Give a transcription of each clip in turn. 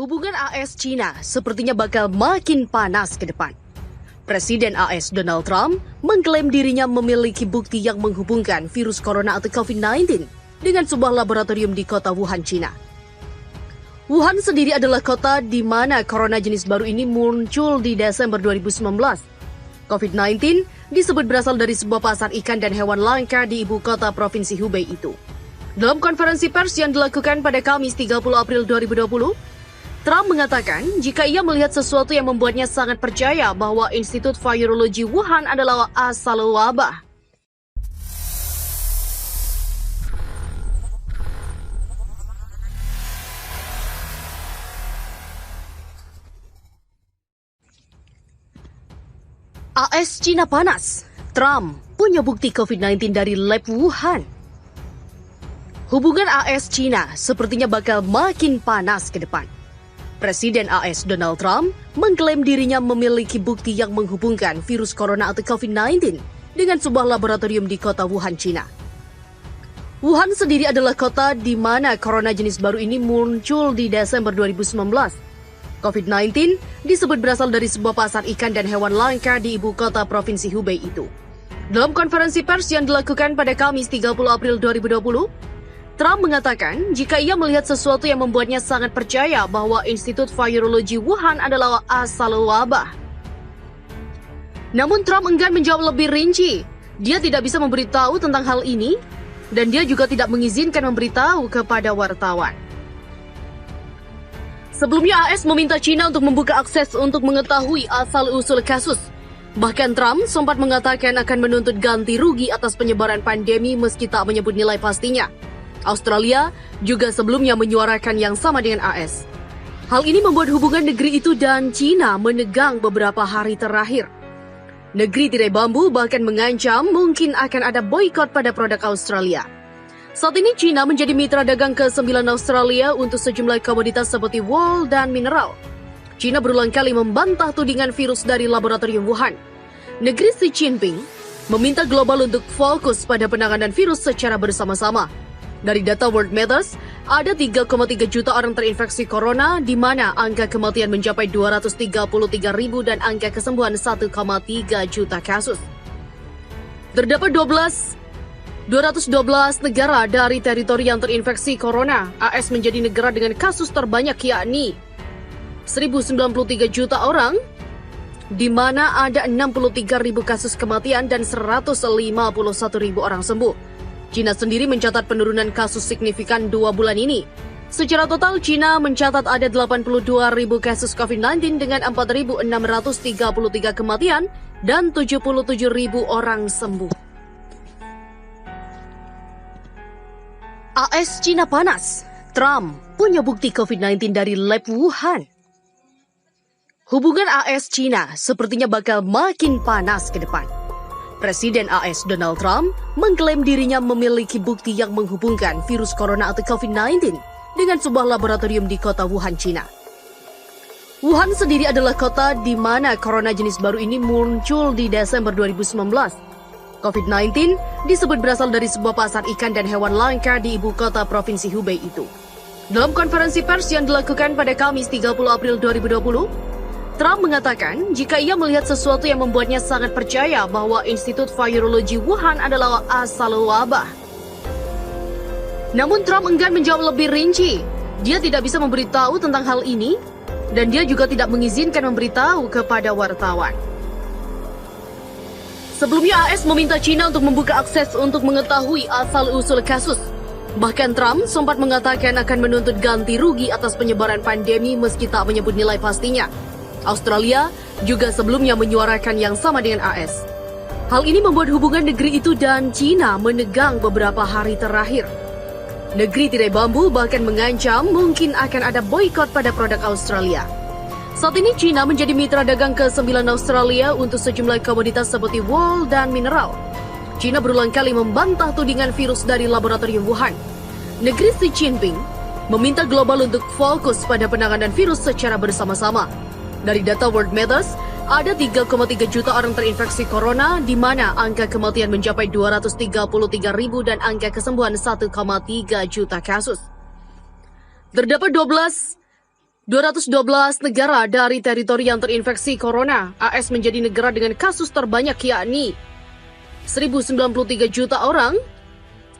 Hubungan AS-China sepertinya bakal makin panas ke depan. Presiden AS Donald Trump mengklaim dirinya memiliki bukti yang menghubungkan virus corona atau COVID-19 dengan sebuah laboratorium di kota Wuhan, China. Wuhan sendiri adalah kota di mana corona jenis baru ini muncul di Desember 2019. COVID-19 disebut berasal dari sebuah pasar ikan dan hewan langka di ibu kota provinsi Hubei itu. Dalam konferensi pers yang dilakukan pada Kamis 30 April 2020, Trump mengatakan jika ia melihat sesuatu yang membuatnya sangat percaya bahwa Institut Virologi Wuhan adalah asal wabah. AS China panas. Trump punya bukti COVID-19 dari lab Wuhan. Hubungan AS China sepertinya bakal makin panas ke depan. Presiden AS Donald Trump mengklaim dirinya memiliki bukti yang menghubungkan virus corona atau COVID-19 dengan sebuah laboratorium di kota Wuhan, China. Wuhan sendiri adalah kota di mana corona jenis baru ini muncul di Desember 2019. COVID-19 disebut berasal dari sebuah pasar ikan dan hewan langka di ibu kota provinsi Hubei itu. Dalam konferensi pers yang dilakukan pada Kamis 30 April 2020, Trump mengatakan jika ia melihat sesuatu yang membuatnya sangat percaya bahwa Institut Virologi Wuhan adalah asal wabah. Namun Trump enggan menjawab lebih rinci. Dia tidak bisa memberitahu tentang hal ini dan dia juga tidak mengizinkan memberitahu kepada wartawan. Sebelumnya AS meminta China untuk membuka akses untuk mengetahui asal-usul kasus. Bahkan Trump sempat mengatakan akan menuntut ganti rugi atas penyebaran pandemi meski tak menyebut nilai pastinya. Australia juga sebelumnya menyuarakan yang sama dengan AS. Hal ini membuat hubungan negeri itu dan China menegang beberapa hari terakhir. Negeri tirai bambu bahkan mengancam mungkin akan ada boikot pada produk Australia. Saat ini China menjadi mitra dagang ke-9 Australia untuk sejumlah komoditas seperti wool dan mineral. China berulang kali membantah tudingan virus dari laboratorium Wuhan. Negeri Xi Jinping meminta global untuk fokus pada penanganan virus secara bersama-sama. Dari data Worldometers, ada 3,3 juta orang terinfeksi corona, di mana angka kematian mencapai 233.000 dan angka kesembuhan 1,3 juta kasus. Terdapat 212 negara dari teritori yang terinfeksi corona. AS menjadi negara dengan kasus terbanyak yakni 1.093 juta orang, di mana ada 63.000 kasus kematian dan 151.000 orang sembuh. China sendiri mencatat penurunan kasus signifikan 2 bulan ini. Secara total, China mencatat ada 82.000 kasus COVID-19 dengan 4.633 kematian dan 77.000 orang sembuh. AS China panas. Trump punya bukti COVID-19 dari lab Wuhan. Hubungan AS China sepertinya bakal makin panas ke depan. Presiden AS Donald Trump mengklaim dirinya memiliki bukti yang menghubungkan virus corona atau COVID-19 dengan sebuah laboratorium di kota Wuhan, China. Wuhan sendiri adalah kota di mana corona jenis baru ini muncul di Desember 2019. COVID-19 disebut berasal dari sebuah pasar ikan dan hewan langka di ibu kota provinsi Hubei itu. Dalam konferensi pers yang dilakukan pada Kamis 30 April 2020, Trump mengatakan jika ia melihat sesuatu yang membuatnya sangat percaya bahwa Institut Virologi Wuhan adalah asal wabah. Namun Trump enggan menjawab lebih rinci. Dia tidak bisa memberitahu tentang hal ini dan dia juga tidak mengizinkan memberitahu kepada wartawan. Sebelumnya AS meminta China untuk membuka akses untuk mengetahui asal-usul kasus. Bahkan Trump sempat mengatakan akan menuntut ganti rugi atas penyebaran pandemi meski tak menyebut nilai pastinya. Australia juga sebelumnya menyuarakan yang sama dengan AS. Hal ini membuat hubungan negeri itu dan China menegang beberapa hari terakhir. Negeri tirai bambu bahkan mengancam mungkin akan ada boikot pada produk Australia. Saat ini China menjadi mitra dagang ke-9 Australia untuk sejumlah komoditas seperti wool dan mineral. China berulang kali membantah tudingan virus dari laboratorium Wuhan. Negeri Xi Jinping meminta global untuk fokus pada penanganan virus secara bersama-sama. Dari data Worldometers, ada 3,3 juta orang terinfeksi corona, di mana angka kematian mencapai 233.000 dan angka kesembuhan 1,3 juta kasus. Terdapat 212 negara dari teritori yang terinfeksi corona, AS menjadi negara dengan kasus terbanyak yakni 1.093 juta orang,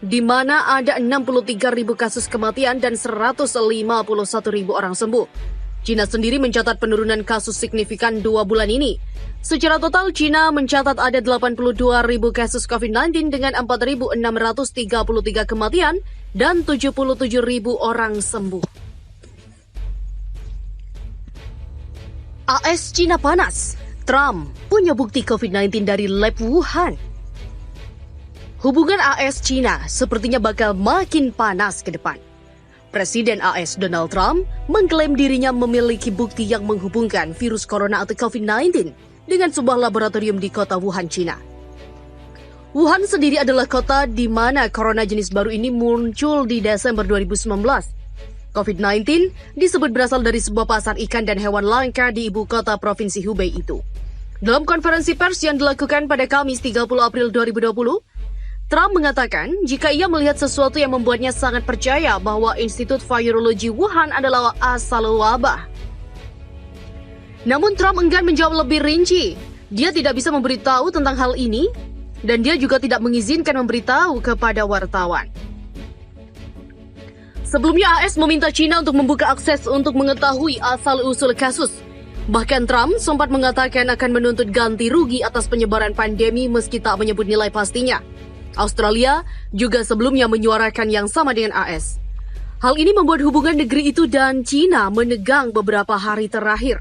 di mana ada 63.000 kasus kematian dan 151.000 orang sembuh. China sendiri mencatat penurunan kasus signifikan 2 bulan ini. Secara total, China mencatat ada 82.000 kasus COVID-19 dengan 4.633 kematian dan 77.000 orang sembuh. AS China panas. Trump punya bukti COVID-19 dari lab Wuhan. Hubungan AS China sepertinya bakal makin panas ke depan. Presiden AS Donald Trump mengklaim dirinya memiliki bukti yang menghubungkan virus corona atau COVID-19 dengan sebuah laboratorium di kota Wuhan, China. Wuhan sendiri adalah kota di mana corona jenis baru ini muncul di Desember 2019. COVID-19 disebut berasal dari sebuah pasar ikan dan hewan langka di ibu kota Provinsi Hubei itu. Dalam konferensi pers yang dilakukan pada Kamis 30 April 2020, Trump mengatakan jika ia melihat sesuatu yang membuatnya sangat percaya bahwa Institut Virologi Wuhan adalah asal wabah. Namun Trump enggan menjawab lebih rinci. Dia tidak bisa memberitahu tentang hal ini dan dia juga tidak mengizinkan memberitahu kepada wartawan. Sebelumnya AS meminta China untuk membuka akses untuk mengetahui asal-usul kasus. Bahkan Trump sempat mengatakan akan menuntut ganti rugi atas penyebaran pandemi meski tak menyebut nilai pastinya. Australia juga sebelumnya menyuarakan yang sama dengan AS. Hal ini membuat hubungan negeri itu dan China menegang beberapa hari terakhir.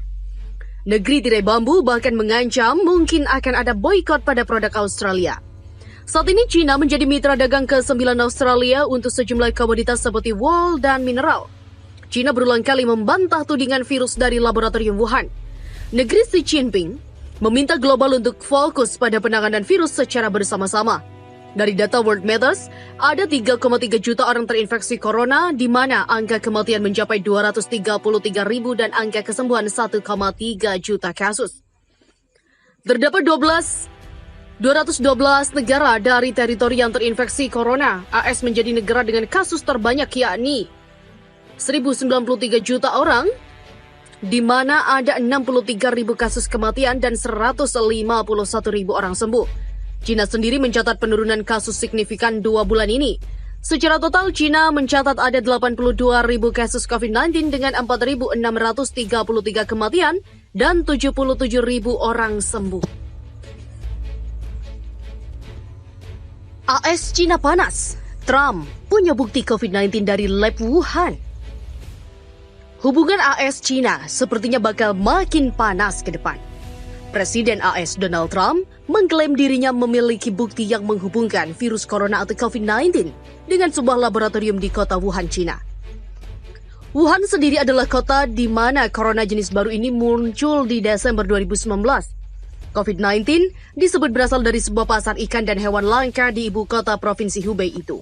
Negeri tirai bambu bahkan mengancam mungkin akan ada boikot pada produk Australia. Saat ini China menjadi mitra dagang ke-9 Australia untuk sejumlah komoditas seperti wool dan mineral. China berulang kali membantah tudingan virus dari laboratorium Wuhan. Negeri Xi Jinping meminta global untuk fokus pada penanganan virus secara bersama-sama. Dari data World Matters, ada 3,3 juta orang terinfeksi corona, di mana angka kematian mencapai 233.000 dan angka kesembuhan 1,3 juta kasus. Terdapat 212 negara dari teritori yang terinfeksi corona. AS menjadi negara dengan kasus terbanyak yakni 1.093 juta orang, di mana ada 63.000 kasus kematian dan 151.000 orang sembuh. China sendiri mencatat penurunan kasus signifikan 2 bulan ini. Secara total, China mencatat ada 82.000 kasus COVID-19 dengan 4.633 kematian dan 77.000 orang sembuh. AS China panas. Trump punya bukti COVID-19 dari lab Wuhan. Hubungan AS China sepertinya bakal makin panas ke depan. Presiden AS Donald Trump mengklaim dirinya memiliki bukti yang menghubungkan virus corona atau COVID-19 dengan sebuah laboratorium di kota Wuhan, China. Wuhan sendiri adalah kota di mana corona jenis baru ini muncul di Desember 2019. COVID-19 disebut berasal dari sebuah pasar ikan dan hewan langka di ibu kota Provinsi Hubei itu.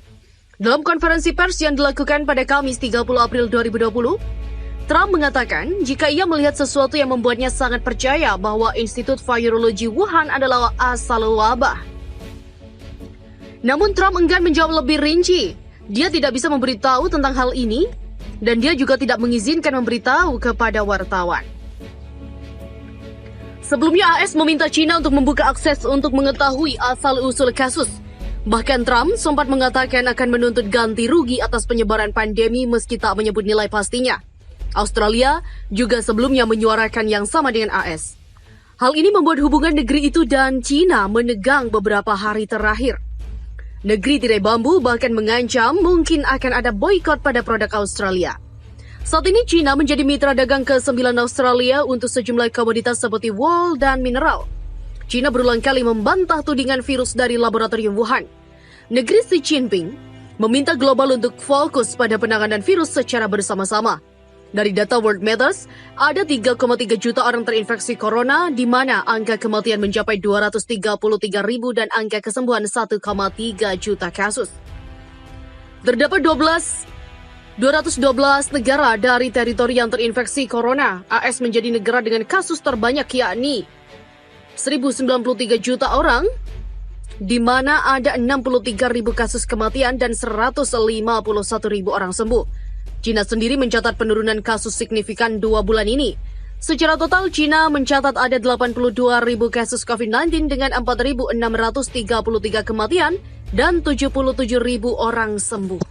Dalam konferensi pers yang dilakukan pada Kamis 30 April 2020, Trump mengatakan jika ia melihat sesuatu yang membuatnya sangat percaya bahwa Institut Virologi Wuhan adalah asal wabah. Namun Trump enggan menjawab lebih rinci. Dia tidak bisa memberitahu tentang hal ini dan dia juga tidak mengizinkan memberitahu kepada wartawan. Sebelumnya AS meminta China untuk membuka akses untuk mengetahui asal-usul kasus. Bahkan Trump sempat mengatakan akan menuntut ganti rugi atas penyebaran pandemi meski tak menyebut nilai pastinya. Australia juga sebelumnya menyuarakan yang sama dengan AS. Hal ini membuat hubungan negeri itu dan China menegang beberapa hari terakhir. Negeri tirai bambu bahkan mengancam mungkin akan ada boikot pada produk Australia. Saat ini China menjadi mitra dagang ke-9 Australia untuk sejumlah komoditas seperti wool dan mineral. China berulang kali membantah tudingan virus dari laboratorium Wuhan. Negeri Xi Jinping meminta global untuk fokus pada penanganan virus secara bersama-sama. Dari data World Matters, ada 3,3 juta orang terinfeksi corona, di mana angka kematian mencapai 233.000 dan angka kesembuhan 1,3 juta kasus. Terdapat 212 negara dari teritori yang terinfeksi corona. AS menjadi negara dengan kasus terbanyak yakni 1.093 juta orang, di mana ada 63.000 kasus kematian dan 151.000 orang sembuh. China sendiri mencatat penurunan kasus signifikan 2 bulan ini. Secara total, China mencatat ada 82.000 kasus COVID-19 dengan 4.633 kematian dan 77.000 orang sembuh.